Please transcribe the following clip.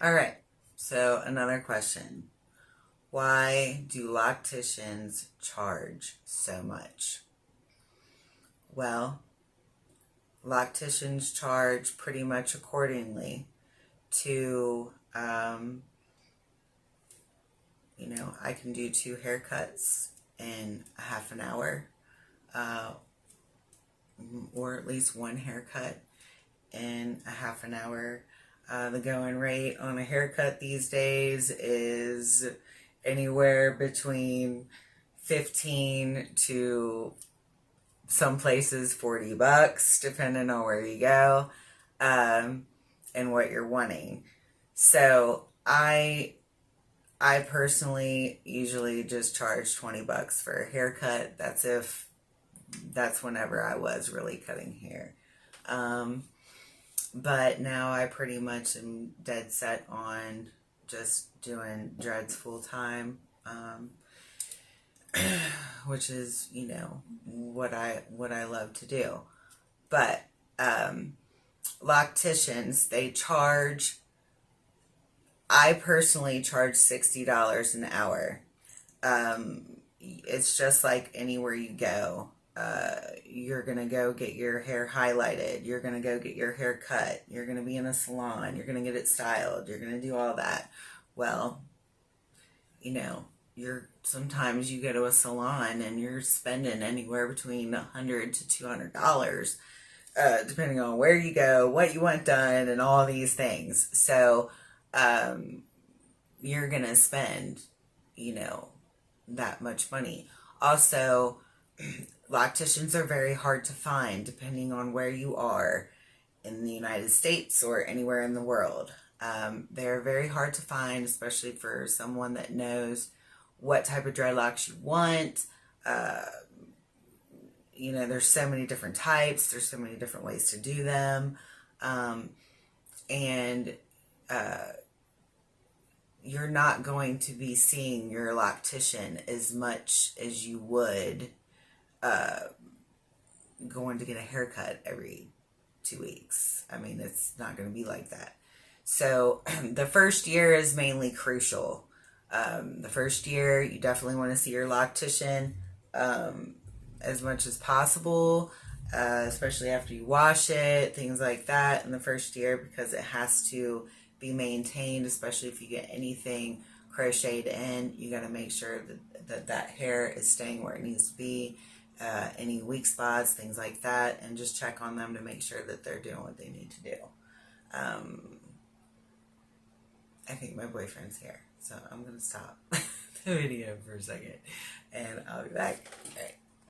All right. So another question. Why do Loctitians charge so much? Well, Loctitians charge pretty much accordingly to, I can do 2 haircuts in a half an hour, uh, or at least 1 haircut in a half an hour. The going rate on a haircut these days is anywhere between 15 to some places $40, depending on where you go, and what you're wanting. So I personally usually just charge $20 for a haircut. That's whenever I was really cutting hair. But now I pretty much am dead set on just doing dreads full time, which is, what I love to do. But Loctitians, I personally charge $60 an hour. It's just like anywhere you go. You're gonna go get your hair highlighted, you're gonna go get your hair cut, you're gonna be in a salon, you're gonna get it styled, you're gonna do all that. Well, sometimes you go to a salon and you're spending anywhere between $100 to $200, depending on where you go, what you want done, and all these things. So you're gonna spend, that much money. Also, Locticians are very hard to find depending on where you are in the United States or anywhere in the world. They're very hard to find, especially for someone that knows what type of dreadlocks you want. There's so many different types. There's so many different ways to do them. And you're not going to be seeing your loctician as much as you would going to get a haircut every 2 weeks. I mean, it's not going to be like that. So the first year is mainly crucial. The first year, you definitely want to see your loctician as much as possible, especially after you wash it, things like that in the first year, because it has to be maintained, especially if you get anything crocheted in. You got to make sure that hair is staying where it needs to be. Any weak spots, things like that, and just check on them to make sure that they're doing what they need to do. I think my boyfriend's here, so I'm going to stop the video for a second, and I'll be back. All right.